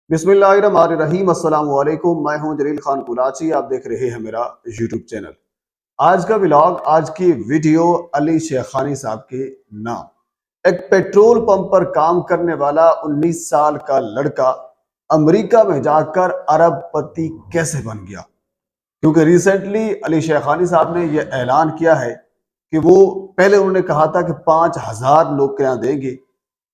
बिस्मिल्लाहिर्रहमानिर्रहीम। अस्सलाम वालेकुम। मैं हूं जलील खान कुलाची। आप देख रहे हैं मेरा यूट्यूब चैनल। आज का व्लॉग, आज की वीडियो अली शेखानी साहब के नाम। एक पेट्रोल पंप पर काम करने वाला 19 साल का लड़का अमेरिका में जाकर अरबपति कैसे बन गया। क्योंकि रिसेंटली अली शेखानी साहब ने यह ऐलान किया है कि वो पहले उन्होंने कहा था कि 5,000 नौकरियां देंगे।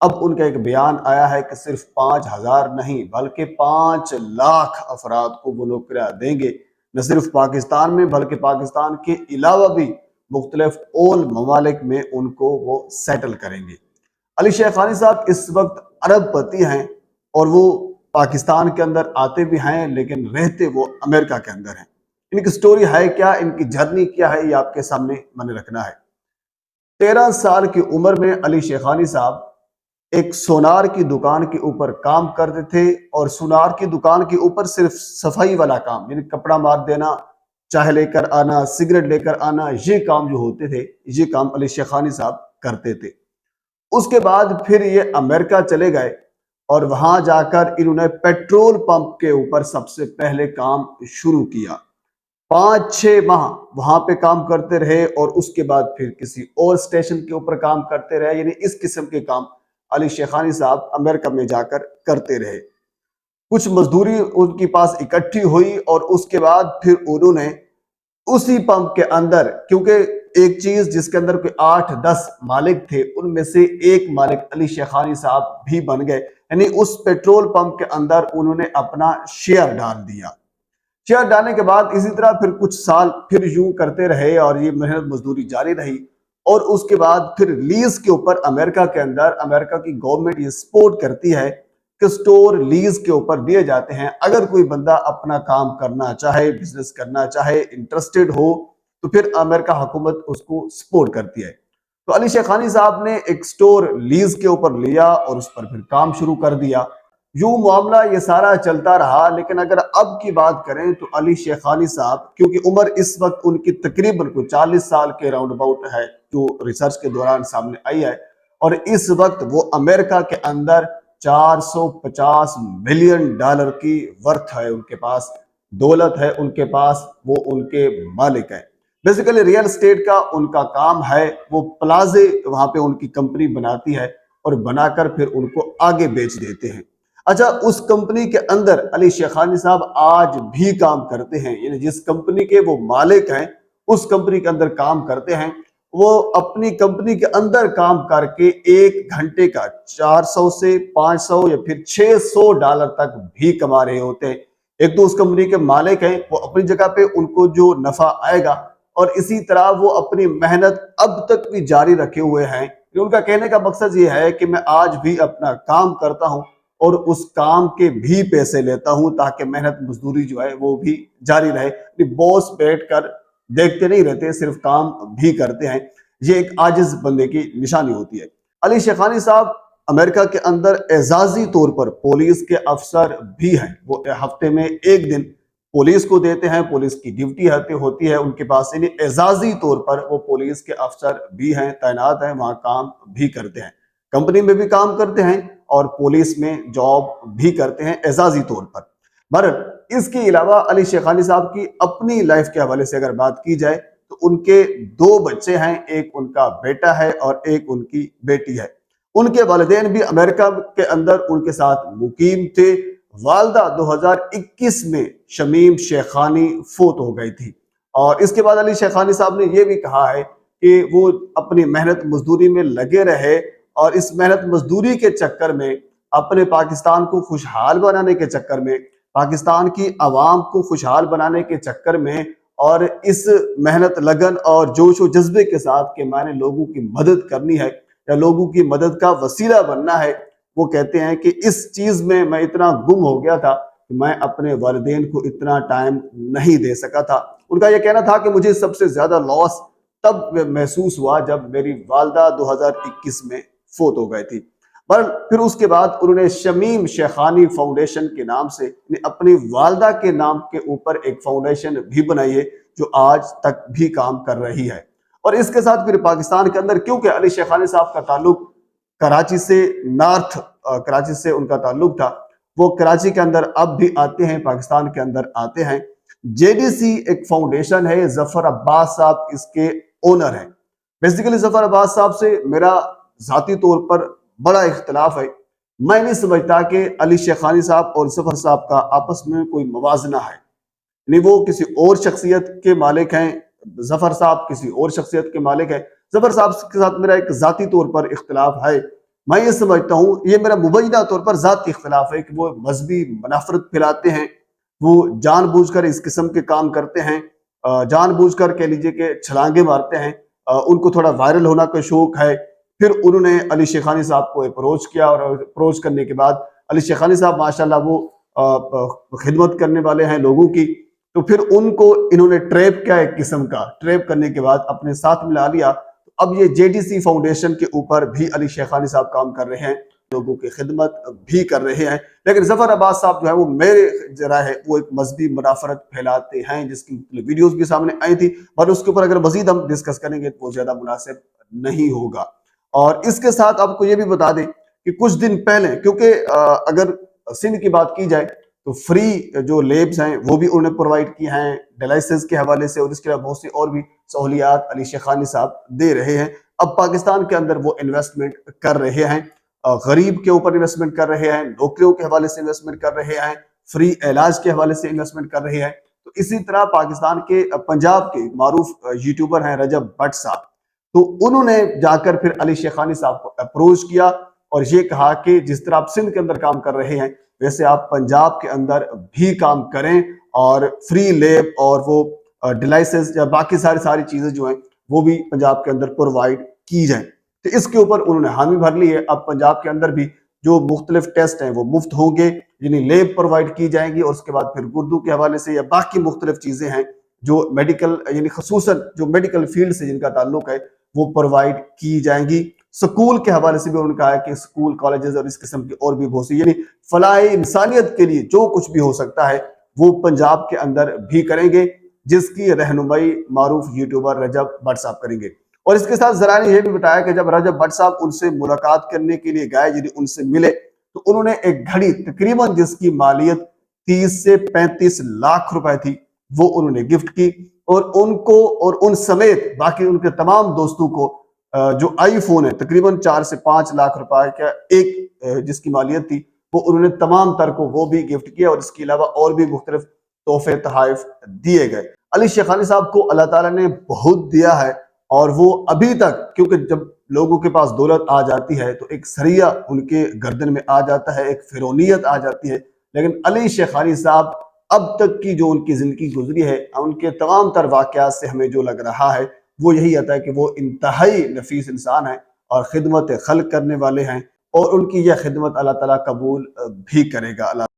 अब उनका एक बयान आया है कि सिर्फ 5,000 नहीं बल्कि 5 लाख अफराद को वो नौकरियां देंगे। न सिर्फ पाकिस्तान में बल्कि पाकिस्तान के अलावा भी मुख्तलिफ और ममालिक में उनको वो सेटल करेंगे। अली शेखानी साहब इस वक्त अरबपति हैं और वो पाकिस्तान के अंदर आते भी हैं लेकिन रहते वो अमेरिका के अंदर हैं। इनकी स्टोरी है क्या, इनकी जर्नी क्या है, ये आपके सामने मैंने रखना है। 13 साल की उम्र में अली शेखानी साहब एक सोनार की दुकान के ऊपर काम करते थे और सोनार की दुकान के ऊपर सिर्फ सफाई वाला काम, यानी कपड़ा मार देना, चाय लेकर आना, सिगरेट लेकर आना, ये काम जो होते थे ये काम अली शेखानी साहब करते थे। उसके बाद फिर ये अमेरिका चले गए और वहां जाकर इन्होंने पेट्रोल पंप के ऊपर सबसे पहले काम शुरू किया। 5-6 माह वहां पे काम करते रहे और उसके बाद फिर किसी और स्टेशन के ऊपर काम करते रहे। यानी इस किस्म के काम अली शेखानी साहब अमेरिका में जाकर करते रहे। कुछ मजदूरी उनके पास इकट्ठी हुई और उसके बाद फिर उन्होंने उसी पंप के अंदर, क्योंकि एक चीज जिसके अंदर कोई 8-10 मालिक थे उनमें से एक मालिक अली शेखानी साहब भी बन गए। यानी उस पेट्रोल पंप के अंदर उन्होंने अपना शेयर डाल दिया। शेयर डालने के बाद इसी तरह फिर कुछ साल फिर यूं करते रहे और ये मेहनत मजदूरी जारी रही। और उसके बाद फिर लीज के ऊपर अमेरिका के अंदर अमेरिका की गवर्नमेंट ये सपोर्ट करती है कि स्टोर लीज के ऊपर दिए जाते हैं। अगर कोई बंदा अपना काम करना चाहे, बिजनेस करना चाहे, इंटरेस्टेड हो तो फिर अमेरिका हुकूमत उसको सपोर्ट करती है। तो अली शेखानी साहब ने एक स्टोर लीज के ऊपर लिया और उस पर फिर काम शुरू कर दिया। यूं मामला ये सारा चलता रहा। लेकिन अगर अब की बात करें तो अली शेखानी साहब, क्योंकि उम्र इस वक्त उनकी तकरीबन को 40 साल के राउंड अबाउट है जो रिसर्च के दौरान सामने आई है, और इस वक्त वो अमेरिका के अंदर 450 मिलियन डॉलर की वर्थ है उनके पास, दौलत है उनके पास, वो उनके मालिक हैं। बेसिकली रियल एस्टेट का उनका काम है। वो प्लाजे वहां पे उनकी कंपनी बनाती है और बनाकर फिर उनको आगे बेच देते हैं। अच्छा, उस कंपनी के अंदर अली शेखानी साहब आज भी काम करते हैं। यानी जिस कंपनी के वो मालिक हैं उस कंपनी के अंदर काम करते हैं। वो अपनी कंपनी के अंदर काम करके 1 घंटे का 400 से 500 या फिर 600 डॉलर तक भी कमा रहे होते हैं। एक तो उस कंपनी के मालिक हैं, वो अपनी जगह पे उनको जो नफा आएगा, और इसी तरह वो अपनी मेहनत अब तक भी जारी रखे हुए हैं। उनका कहने का मकसद ये है कि मैं आज भी अपना काम करता हूं और उस काम के भी पैसे लेता हूं ताकि मेहनत मजदूरी जो है वो भी जारी रहे। बॉस बैठकर देखते नहीं रहते, सिर्फ काम भी करते हैं। ये एक आजिज बंदे की निशानी होती है। अली शेखानी साहब अमेरिका के अंदर एजाजी तौर पर पुलिस के अफसर भी हैं। वो हफ्ते में 1 दिन पुलिस को देते हैं, पुलिस की ड्यूटी होती है उनके पास। यानी एजाजी तौर पर वो पुलिस के अफसर भी हैं, तैनात हैं, वहां काम भी करते हैं, कंपनी में भी काम करते हैं और पुलिस में जॉब भी करते हैं एजाजी तौर पर। बहरहाल इसके अलावा अली शेखानी साहब की अपनी लाइफ के हवाले से अगर बात की जाए तो उनके 2 बच्चे हैं, एक उनका बेटा है और एक उनकी बेटी है। उनके वालिदैन भी अमेरिका के अंदर उनके साथ मुकीम थे। वालदा 2021 में शमीम शेखानी फोत हो गई थी। और इसके बाद अली शेखानी साहब ने यह भी कहा है कि वो अपनी मेहनत मजदूरी में लगे रहे और इस मेहनत मजदूरी के चक्कर में, अपने पाकिस्तान को खुशहाल बनाने के चक्कर में, पाकिस्तान की आवाम को खुशहाल बनाने के चक्कर में, और इस मेहनत लगन और जोश व जज्बे के साथ कि मैंने लोगों की मदद करनी है या लोगों की मदद का वसीला बनना है, वो कहते हैं कि इस चीज में मैं इतना गुम हो गया था कि मैं अपने वालिदैन को इतना टाइम नहीं दे सका था। उनका यह कहना था कि मुझे सबसे ज्यादा लॉस तब महसूस हुआ जब मेरी वालदा 2021 में फोत हो गई थी। पर फिर उसके बाद उन्होंने शमीम शेखानी फाउंडेशन के नाम से अपनी वालदा के नाम के ऊपर एक फाउंडेशन भी बनाई है जो आज तक भी काम कर रही है। और इसके साथ फिर पाकिस्तान के अंदर, क्योंकि अली शेखानी साहब का ताल्लुक कराची से, नॉर्थ कराची से उनका ताल्लुक था, وہ کراچی کے اندر اب بھی آتے ہیں، پاکستان کے اندر آتے ہیں۔ JDC ایک فاؤنڈیشن ہے، ظفر عباس صاحب اس کے اونر ہیں۔ بیسیکلی ظفر عباس صاحب سے میرا ذاتی طور پر بڑا اختلاف ہے۔ میں نہیں سمجھتا کہ علی شیخانی صاحب اور ظفر صاحب کا آپس میں کوئی موازنہ ہے، یعنی وہ کسی اور شخصیت کے مالک ہیں، ظفر صاحب کسی اور شخصیت کے مالک ہیں۔ ظفر صاحب کے ساتھ میرا ایک ذاتی طور پر اختلاف ہے۔ میں یہ سمجھتا ہوں، یہ میرا مبینہ طور پر ذاتی اختلاف ہے، کہ وہ مذہبی منافرت پھیلاتے ہیں، وہ جان بوجھ کر اس قسم کے کام کرتے ہیں، جان بوجھ کر کہہ لیجئے کہ چھلانگے مارتے ہیں۔ ان کو تھوڑا وائرل ہونا کا شوق ہے۔ پھر انہوں نے علی شیخانی صاحب کو اپروچ کیا، اور اپروچ کرنے کے بعد علی شیخانی صاحب ماشاءاللہ وہ خدمت کرنے والے ہیں لوگوں کی، تو پھر ان کو انہوں نے ٹریپ کیا، ایک قسم کا ٹریپ کرنے کے بعد اپنے ساتھ ملا لیا۔ اب یہ JDC فاؤنڈیشن کے اوپر بھی علی شیخانی صاحب کام کر رہے ہیں، لوگوں کی خدمت بھی کر رہے ہیں، لیکن ظفر عباس صاحب جو ہے وہ میرے رائے ہے وہ ایک مذہبی منافرت پھیلاتے ہیں، جس کی ویڈیوز بھی سامنے آئی تھی، اور اس کے اوپر اگر مزید ہم ڈسکس کریں گے تو وہ زیادہ مناسب نہیں ہوگا۔ اور اس کے ساتھ آپ کو یہ بھی بتا دیں کہ کچھ دن پہلے، کیونکہ اگر سندھ کی بات کی جائے تو فری جو لیبز ہیں وہ بھی انہوں نے پرووائڈ کی ہیں ڈیلائسس کے حوالے سے، اور اس کے علاوہ بہت سی اور بھی سہولیات علی شیخانی صاحب دے رہے ہیں۔ اب پاکستان کے اندر وہ انویسٹمنٹ کر رہے ہیں، غریب کے اوپر انویسٹمنٹ کر رہے ہیں، نوکریوں کے حوالے سے انویسٹمنٹ کر رہے ہیں، فری علاج کے حوالے سے انویسٹمنٹ کر رہے ہیں۔ تو اسی طرح پاکستان کے پنجاب کے معروف یوٹیوبر ہیں رجب بٹ صاحب، تو انہوں نے جا کر پھر علی شیخانی صاحب کو اپروچ کیا اور یہ کہا کہ جس طرح آپ سندھ کے اندر کام کر رہے ہیں ویسے آپ پنجاب کے اندر بھی کام کریں، اور فری لیب اور وہ ڈیلائسس یا باقی ساری چیزیں جو ہیں وہ بھی پنجاب کے اندر پرووائڈ کی جائیں۔ تو اس کے اوپر انہوں نے حامی بھر لی ہے۔ اب پنجاب کے اندر بھی جو مختلف ٹیسٹ ہیں وہ مفت ہوں گے، یعنی لیب پرووائڈ کی جائیں گی، اور اس کے بعد پھر اردو کے حوالے سے یا باقی مختلف چیزیں ہیں جو میڈیکل، یعنی خصوصاً جو میڈیکل فیلڈ سے جن کا تعلق ہے وہ پرووائڈ کی جائیں گی۔ سکول کے حوالے سے بھی انہوں نے کہا ہے کہ سکول، کالجز اور اس قسم کی اور بھی بہت سی، یعنی فلاح انسانیت کے لیے جو کچھ بھی ہو سکتا ہے وہ پنجاب کے اندر بھی کریں گے، جس کی رہنمائی معروف یوٹیوبر رجب بٹ صاحب کریں گے۔ اور اس کے ساتھ ذرا نے یہ بھی بتایا کہ جب رجب بٹ صاحب ان سے ملاقات کرنے کے لیے گئے، یعنی ان سے ملے، تو انہوں نے ایک گھڑی تقریباً جس کی مالیت 30 سے 35 لاکھ روپے تھی وہ انہوں نے گفٹ کی، اور ان کو اور ان سمیت باقی ان کے تمام دوستوں کو جو آئی فون ہے تقریباً 4 سے 5 لاکھ روپے کا ایک جس کی مالیت تھی وہ انہوں نے تمام تر کو وہ بھی گفٹ کیا، اور اس کے علاوہ اور بھی مختلف تحفے تحائف دیے گئے۔ علی شیخانی صاحب کو اللہ تعالیٰ نے بہت دیا ہے، اور وہ ابھی تک، کیونکہ جب لوگوں کے پاس دولت آ جاتی ہے تو ایک سریہ ان کے گردن میں آ جاتا ہے، ایک فرونیت آ جاتی ہے، لیکن علی شیخانی صاحب اب تک کی جو ان کی زندگی گزری ہے، ان کے تمام تر واقعات سے ہمیں جو لگ رہا ہے وہ یہی آتا ہے کہ وہ انتہائی نفیس انسان ہیں اور خدمت خلق کرنے والے ہیں، اور ان کی یہ خدمت اللہ تعالیٰ قبول بھی کرے گا۔ اللہ